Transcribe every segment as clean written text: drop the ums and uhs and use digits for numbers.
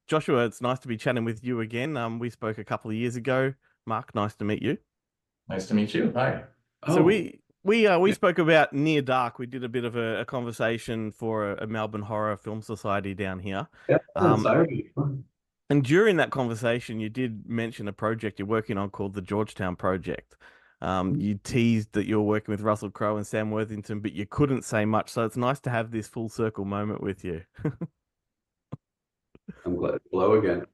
Joshua, it's nice to be chatting with you again. We spoke a couple of years ago. Mark, nice to meet you. Nice to meet you. Hi. So Oh, we yeah. spoke about Near Dark. We did a bit of a conversation for a Melbourne Horror Film Society down here. Yeah, Um, sorry. and during that conversation, you did mention a project you're working on called the Georgetown Project. You teased that you're working with Russell Crowe and Sam Worthington, but you couldn't say much. So it's nice to have this full circle moment with you. I'm glad. Hello again.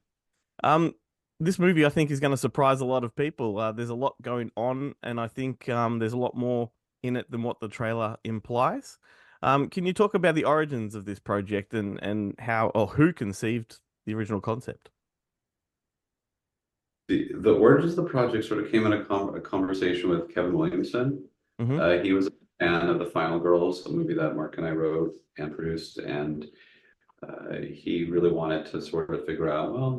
Um, this movie, I think, is going to surprise a lot of people. There's a lot going on, and I think there's a lot more in it than what the trailer implies. Can you talk about the origins of this project and how or who conceived the original concept? The origins of the project sort of came in a conversation with Kevin Williamson. Hmm. He was a fan of The Final Girls, a movie that Mark and I wrote and produced, and he really wanted to sort of figure out, well,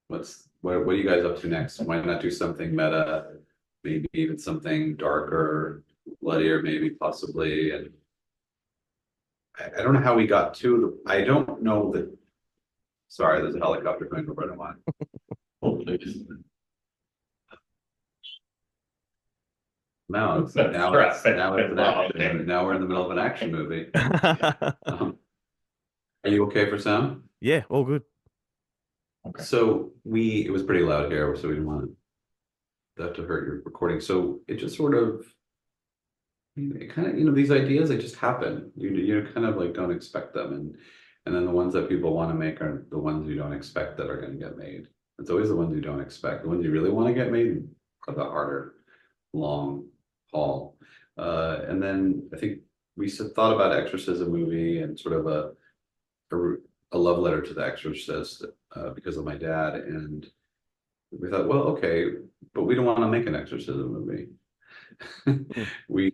what are you guys up to next? Why not do something meta, maybe even something darker, bloodier, maybe possibly. And I don't know how we got to I don't know that. Sorry, there's a helicopter going over right on mine. Oh, please. Now it's now it's now it's an action. Now we're in the middle of an action movie. Um, are you okay for sound? Yeah, all good. Okay. So it was pretty loud here, so we didn't want that to hurt your recording. So it just sort of it kind of these ideas they just happen. You kind of like don't expect them, and then the ones that people want to make are the ones you don't expect that are going to get made. It's always the ones you don't expect. The ones you really want to get made are the harder, long haul. And then I think we thought about Exorcism movie and sort of a, a love letter to the Exorcist because of my dad, and we thought, well, okay, but we don't want to make an Exorcism movie. Mm. we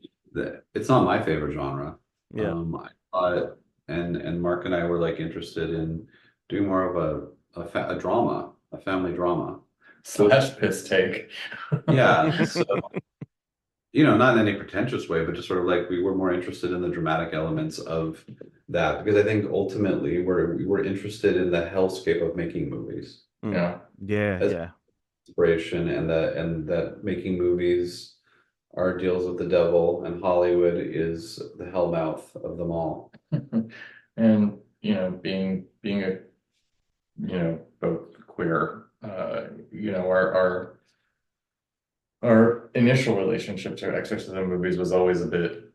it's not my favorite genre. Yeah. I thought, and Mark and I were like interested in doing more of a drama, a family drama. So Slash piss take. yeah, so not in any pretentious way, but just sort of like we were more interested in the dramatic elements of that because I think ultimately we were interested in the hellscape of making movies Mm. Yeah. Yeah, as yeah. inspiration, and that making movies are deals with the devil, and Hollywood is the hellmouth of them all. And being a both queer, our initial relationship to Exorcism movies was always a bit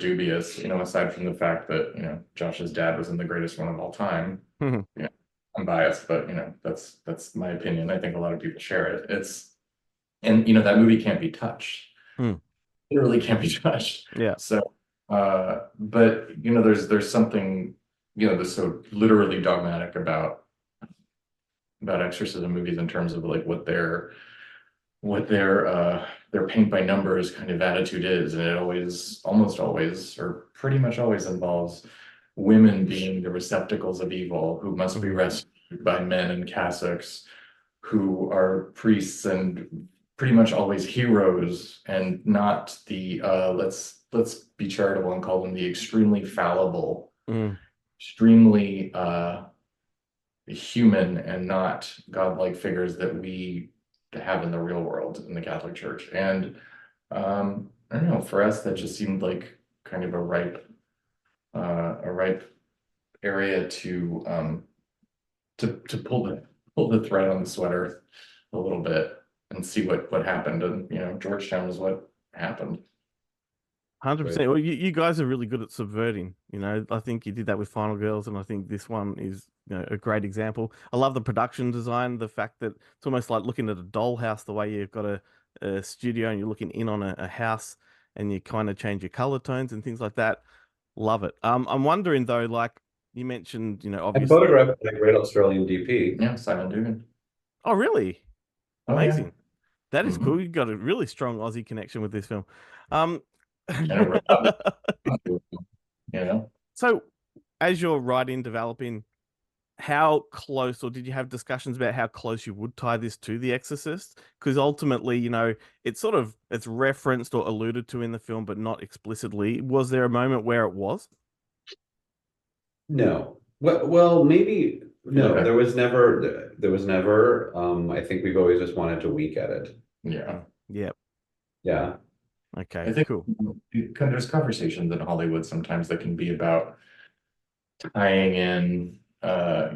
dubious, aside from the fact that, Josh's dad was in the greatest one of all time. Yeah, I'm biased, but that's my opinion. I think a lot of people share it. And that movie can't be touched. Mm. Literally can't be touched. Yeah. So, but there's something, that's so literally dogmatic about exorcism movies in terms of like what their paint by numbers kind of attitude is, and it always, almost always, or pretty much always involves women being the receptacles of evil who must be Mhm. rescued by men in cassocks who are priests and pretty much always heroes, and not the let's be charitable and call them the extremely fallible, Mm. extremely human and not godlike figures that we have in the real world in the Catholic Church. And I don't know, for us that just seemed like kind of a ripe area to pull the thread on the sweater a little bit and see what happened. And Georgetown is what happened. 100%. Well, you guys are really good at subverting. I think you did that with Final Girls, and I think this one is, a great example. I love the production design, the fact that it's almost like looking at a dollhouse, the way you've got a studio and you're looking in on a house, and you kind of change your color tones and things like that. Love it. I'm wondering though, like you mentioned, And obviously. photographed by a great Australian DP. Yeah, Simon Dugan. Oh, really? Oh yeah. Amazing. That is Hmm. cool. You've got a really strong Aussie connection with this film. Um, And it worked out. You know. so as you're writing, developing, how close, or did you have discussions about how close you would tie this to The Exorcist? Because ultimately, it's referenced or alluded to in the film, but not explicitly. Was there a moment where it was? No, Well, maybe no. Okay. There was never. There was never. I think we've always just wanted to week at it. Yeah. Yep. Yeah. Okay, I think cool. there's conversations in Hollywood sometimes that can be about tying in,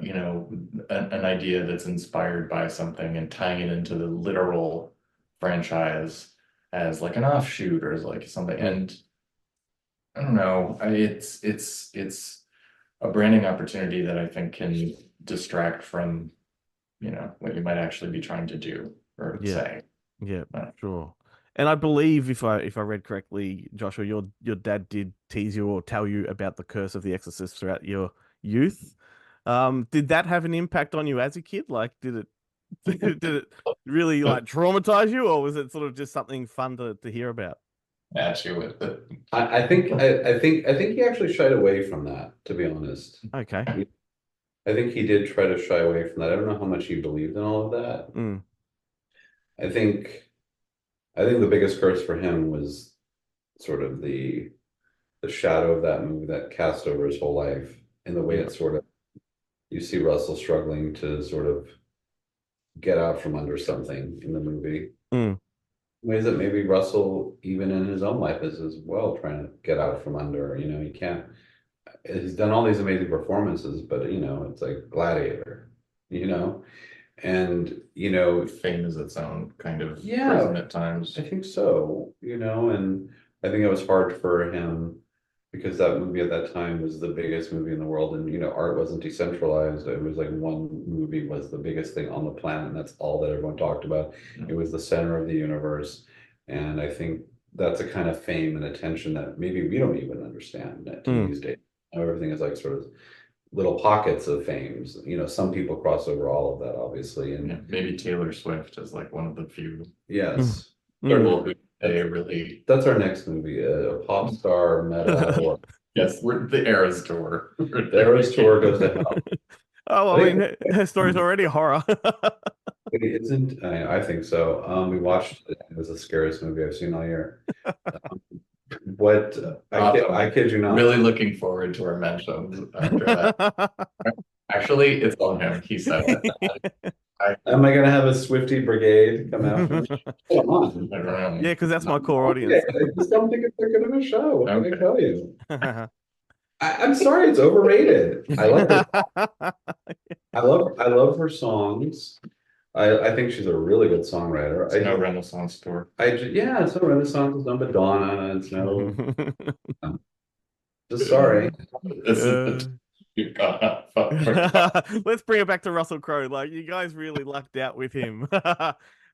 you know, an idea that's inspired by something and tying it into the literal franchise as like an offshoot or as like something. And I don't know, it's a branding opportunity that I think can distract from, you know, what you might actually be trying to do or Yeah. say. Yeah, Uh, sure. And I believe if I read correctly, Joshua, your dad did tease you or tell you about the curse of the Exorcist throughout your youth. Did that have an impact on you as a kid? Like, did it did it really like traumatize you, or was it sort of just something fun to hear about? At you with it. I think he actually shied away from that, to be honest. Okay. I think he did try to shy away from that. I don't know how much he believed in all of that. Mm, I think I think the biggest curse for him was sort of the shadow of that movie that cast over his whole life, and the way yeah. it sort of you see Russell struggling to sort of get out from under something in the movie. Mm, Ways that maybe Russell, even in his own life, is as well trying to get out from under. You know, he can't. He's done all these amazing performances, but you know, it's like Gladiator. You know, and you know, Fame is its own kind of Yeah. prison at times. I think so. You know, and I think it was hard for him because that movie at that time was the biggest movie in the world, and you know, art wasn't decentralized. It was like one movie was the biggest thing on the planet, and that's all that everyone talked about. It was the center of the universe, and I think that's a kind of fame and attention that maybe we don't even understand to mm. these days. Now everything is like sort of little pockets of fames. You know, some people cross over all of that, obviously, and Yeah, maybe Taylor Swift is like one of the few yes. people who they really. That's our next movie, a pop star meta or Yes, we're the Eras tour. the Eras tour goes to hell. Oh, I I think mean, her story's already horror. it isn't. I think so. We watched it. It was the scariest movie I've seen all year. What I kid you not. Really looking forward to our mentions after that. Actually, it's on him. He said it. Am I gonna have a Swifty brigade come after me? Come on. I don't know. Yeah, because that's my core Okay, audience. I just don't think it's that good of a show. What can I Okay. tell you? I'm sorry, it's overrated. I like her. I love her songs. I think she's a really good songwriter. It's no Renaissance tour. Yeah, it's no Renaissance, it's no Madonna, it's no. Just sorry. This is you've gone up. Let's bring it back to Russell Crowe. Like, you guys really lucked out with him.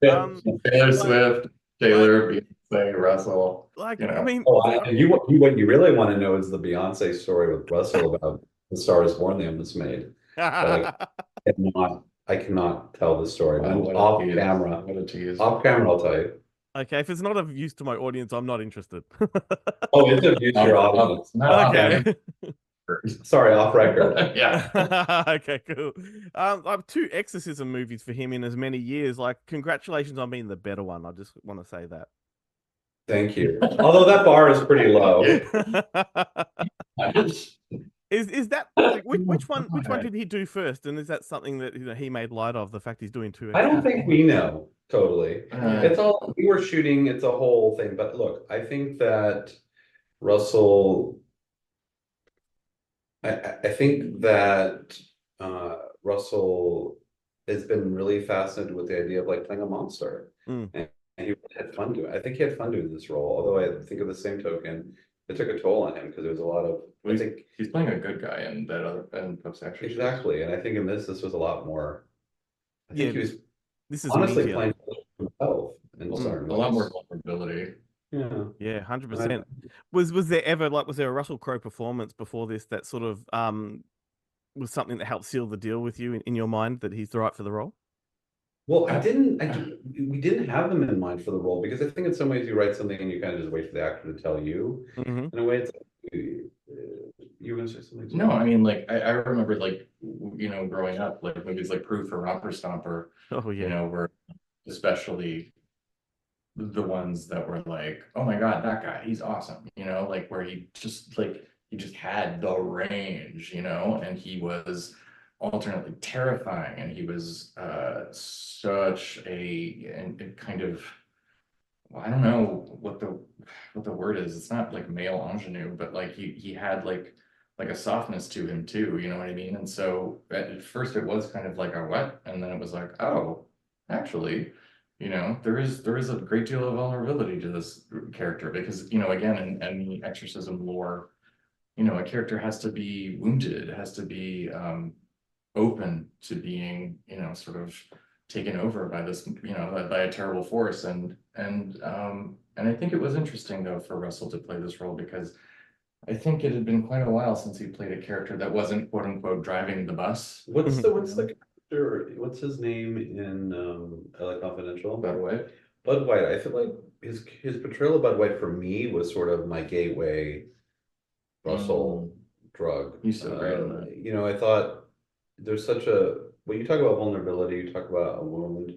Taylor Swift, Taylor, Beyonce, Russell. Like, You know. I mean, And what you really want to know is the Beyonce story with Russell about the Star is Born they almost made. But I cannot tell the story. Oh, But what a off tease. camera. What a tease. Off camera, I'll tell you. Okay, if it's not of use to my audience, I'm not interested. Oh, it's of use to your audience. Okay. Sorry, off record. Yeah. Okay, cool. I have two Exorcism movies for him in as many years. Like, congratulations on being the better one. I just want to say that. Thank you. Although that bar is pretty low. Is that like, which one did he do first? And is that something that he made light of, the fact he's doing two? I don't think we know totally. It's all we were shooting, it's a whole thing. But look, I think that Russell I think that Russell has been really fascinated with the idea of like playing a monster. And he had fun doing it. I think he had fun doing this role, although I think of the same token, it took a toll on him because there was a lot of I think he's playing a good guy in that other and post-exorcism. Exactly. And I think in this was a lot more I think he was this is honestly meatier. playing himself and a lot more vulnerability. Yeah. 100%. Was there ever was there a Russell Crowe performance before this that sort of was something that helped seal the deal with you in your mind that he's the right for the role? Well, we didn't have them in mind for the role because I think in some ways you write something and you kind of just wait for the actor to tell you. In a way, it's you were gonna say something. No, I mean, like I remember, like growing up, like movies like Proof or Romper Stomper. Oh yeah, were especially the ones that were like, oh my god, that guy, he's awesome. Like where he just like just had the range, you know, and he was alternately terrifying, and he was such a and kind of, well, I don't know what the word is. It's not like male ingenue, but like he had like a softness to him too, you know what I mean? And so at first it was kind of like a what, and then it was like, oh, actually, you know, there is a great deal of vulnerability to this character because, you know, again, in the exorcism lore, you know, a character has to be wounded, has to be open to being, you know, sort of taken over by this, you know, by a terrible force. And I think it was interesting though for Russell to play this role because I think it had been quite a while since he played a character that wasn't quote unquote driving the bus. What's the character? What's his name in LA Confidential? Bud White. Bud White. I feel like his portrayal of Bud White for me was sort of my gateway Russell drug. He's so great in that. You know, I thought there's such a when you talk about vulnerability, you talk about a wound.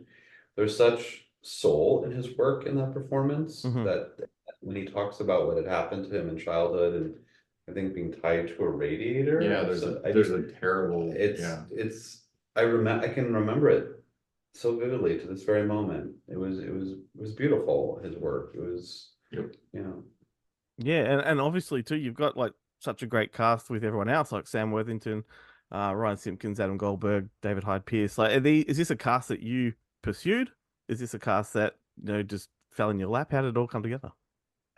There's such soul in his work in that performance that when he talks about what had happened to him in childhood and I think being tied to a radiator. Yeah, there's a terrible. I can remember it so vividly to this very moment. It was beautiful, his work. It was, Yep. you know. Yeah, and obviously too, you've got like such a great cast with everyone else, like Sam Worthington, Ryan Simpkins, Adam Goldberg, David Hyde Pierce. Like, is this a cast that you pursued? Is this a cast that, you know, just fell in your lap? How did it all come together?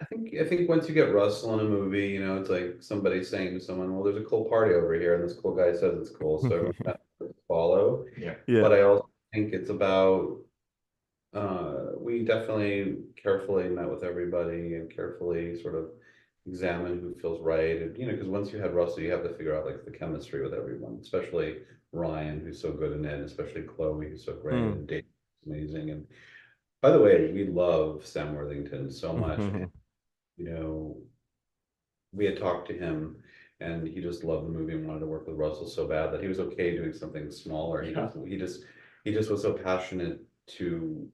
I think once you get Russell in a movie, you know, it's like somebody saying to someone, "Well, there's a cool party over here, and this cool guy says it's cool," so everyone has to follow. Yeah. But I also think it's about we definitely carefully met with everybody and carefully sort of examine who feels right, and you know, because once you had Russell, you have to figure out like the chemistry with everyone, especially Ryan, who's so good in it, and especially Chloe, who's so great, and Dave, amazing. And by the way, we love Sam Worthington so much. You know, we had talked to him and he just loved the movie and wanted to work with Russell so bad that he was okay doing something smaller. He just was so passionate to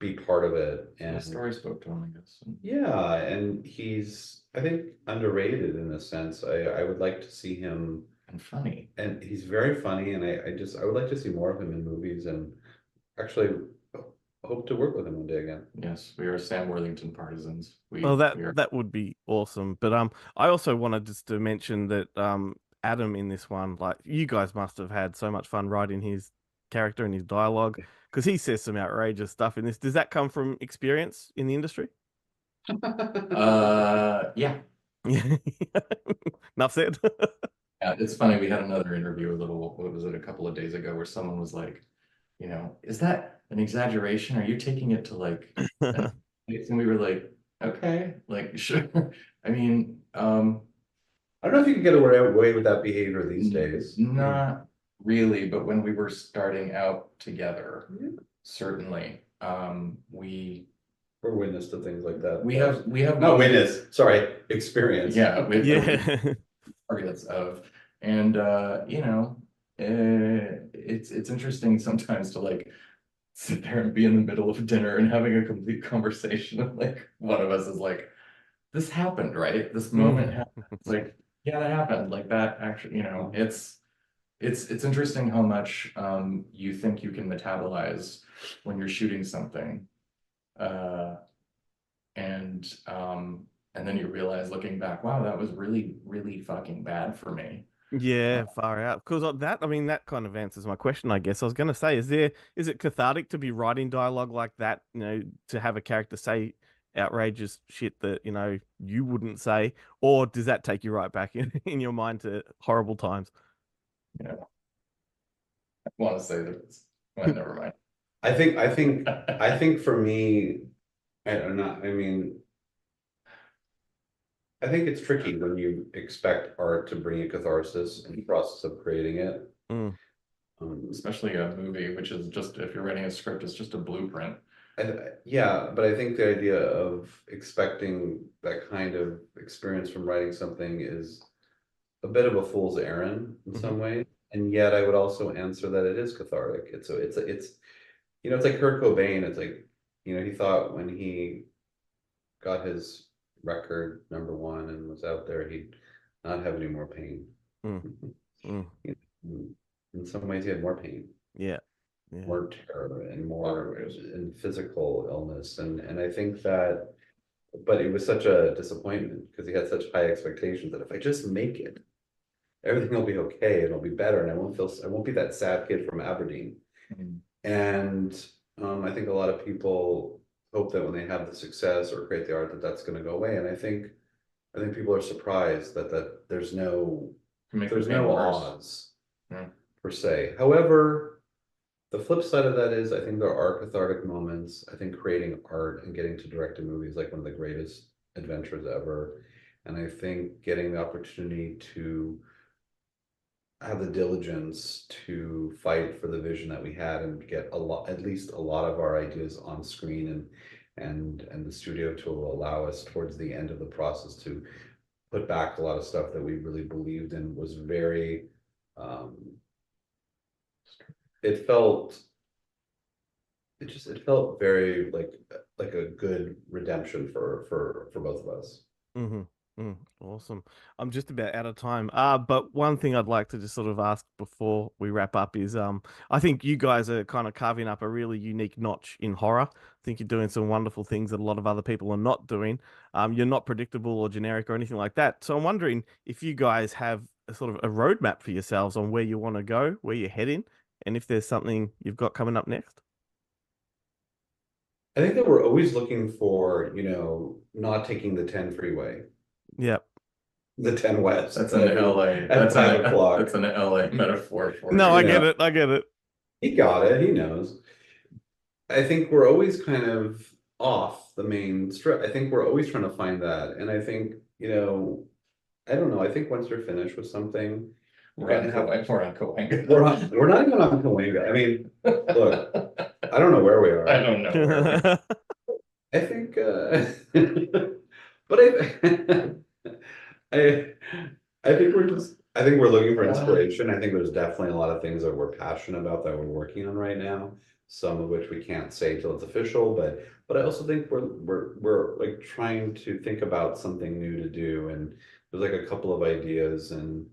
be part of it. And the story spoke to him, I guess. Yeah, and he's I think underrated in a sense. I would like to see him and funny. And he's very funny, and I would like to see more of him in movies and actually hope to work with him one day again. Yes, we are Sam Worthington partisans. That would be awesome. But I also wanted just to mention that Adam in this one, like you guys must have had so much fun writing his character and his dialogue because he says some outrageous stuff in this. Does that come from experience in the industry? Yeah. Enough said. Yeah, it's funny. We had another interview what was it, a couple of days ago where someone was like, you know, is that an exaggeration? Are you taking it to like, and we were like, okay, like, sure. I mean, I don't know if you can get away with that behavior these days. Not really, but when we were starting out together, certainly, we were witness to things like that. We have not witness, sorry, experience. Yeah, targets of, and you know, it's interesting sometimes to like sit there and be in the middle of dinner and having a complete conversation and like one of us is like, this happened, right? This moment happened. It's like, yeah, that happened. Like that actually, you know, it's interesting how much you think you can metabolize when you're shooting something. And then you realize looking back, wow, that was really, really fucking bad for me. Yeah, far out. Because that kind of answers my question, I guess. I was going to say, is it cathartic to be writing dialogue like that, you know, to have a character say outrageous shit that, you know, you wouldn't say, or does that take you right back in your mind to horrible times? Yeah. I want to say this. Well, never mind. I think for me, I think it's tricky when you expect art to bring a catharsis in the process of creating it. Especially a movie, which is just, if you're writing a script, it's just a blueprint. Yeah, but I think the idea of expecting that kind of experience from writing something is a bit of a fool's errand in some ways. And yet I would also answer that it is cathartic. It's you know, it's like Kurt Cobain. It's like, you know, he thought when he got his record #1 and was out there, he'd not have any more pain. Mm. Mm. In some ways, he had more pain. Yeah. Yeah. More terror and more and physical illness. And I think that, but it was such a disappointment because he had such high expectations that if I just make it, everything will be okay, it'll be better, and I won't be that sad kid from Aberdeen. Mhm. And I think a lot of people hope that when they have the success or create the art that that's going to go away. And I think people are surprised that there's no odds per se. However, the flip side of that is I think there are cathartic moments. I think creating art and getting to direct a movie is like one of the greatest adventures ever. And I think getting the opportunity to have the diligence to fight for the vision that we had and get at least a lot of our ideas on screen and the studio to allow us towards the end of the process to put back a lot of stuff that we really believed in was very, it felt very like a good redemption for both of us. Mm-hmm. Awesome. I'm just about out of time. But one thing I'd like to just sort of ask before we wrap up is, I think you guys are kind of carving up a really unique notch in horror. I think you're doing some wonderful things that a lot of other people are not doing. You're not predictable or generic or anything like that. So I'm wondering if you guys have a sort of a roadmap for yourselves on where you want to go, where you're heading, and if there's something you've got coming up next. I think that we're always looking for, not taking the 10 freeway. Yep. The 10 West. That's an LA. That's 5 o'clock. That's an LA metaphor for No, you. I get it. I get it. He got it. He knows. I think we're always kind of off the main strip. I think we're always trying to find that. And I think, I don't know. I think once you're finished with something, We're on Cahuenga. we're not even on Cahuenga. I mean, look, I don't know where we are. I don't know. Where I think, but I think we're looking for inspiration. I think there's definitely a lot of things that we're passionate about that we're working on right now. Some of which we can't say till it's official, but I also think we're like trying to think about something new to do, and there's like a couple of ideas, and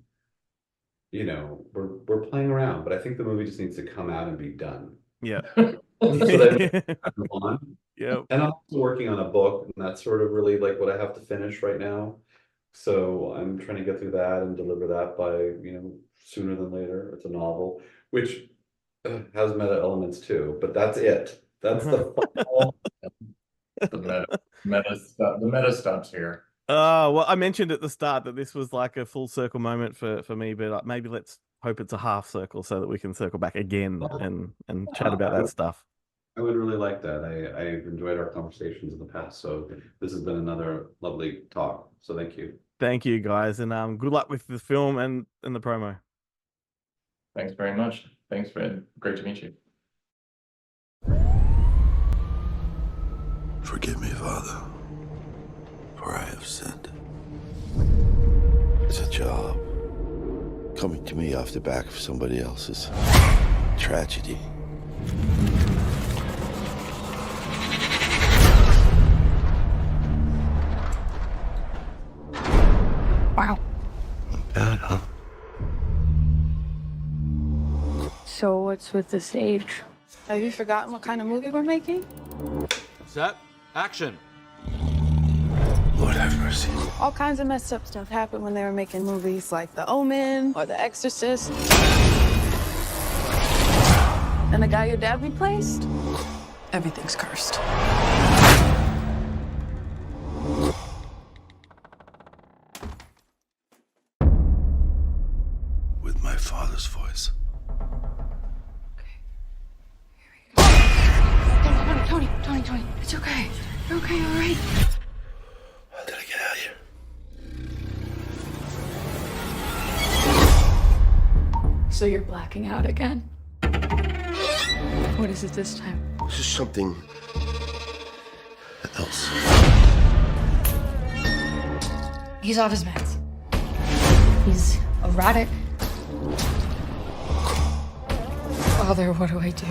we're playing around. But I think the movie just needs to come out and be done. Yeah. So that on. Yeah. And I'm also working on a book, and that's sort of really like what I have to finish right now. So I'm trying to get through that and deliver that by, sooner than later. It's a novel, which has meta elements too, but that's it. That's the final. the meta stops here. Well, I mentioned at the start that this was like a full circle moment for me, but maybe let's hope it's a half circle so that we can circle back again and chat about that stuff. I would really like that. I've enjoyed our conversations in the past, so this has been another lovely talk. So thank you. Thank you, guys, and good luck with the film and the promo. Thanks very much. Thanks, Fred. Great to meet you. Forgive me, Father, for I have sinned. It's a job coming to me off the back of somebody else's tragedy. Wow. Not bad, huh? So what's with the stage? Have you forgotten what kind of movie we're making? Set. Action. Lord have mercy. All kinds of messed up stuff happened when they were making movies like The Omen or The Exorcist. And the guy your dad replaced? Everything's cursed. With my father's voice. Tony, it's okay. You're okay, all right? How did I get out of here? So you're blacking out again? What is it this time? This is something else. He's off his meds. He's erratic. Father, what do I do?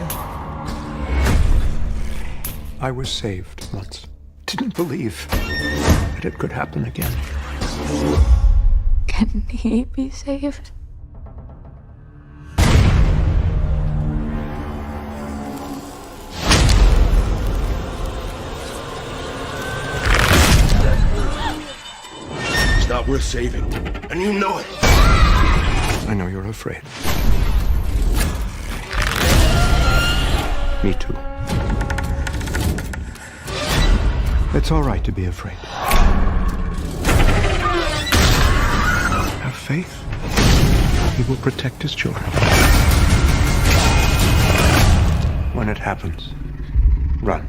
I was saved once. Didn't believe that it could happen again. Shouldn't he be saved? He's not worth saving, and you know it. I know you're afraid. Me too. It's all right to be afraid. Have faith. He will protect his children. When it happens, run.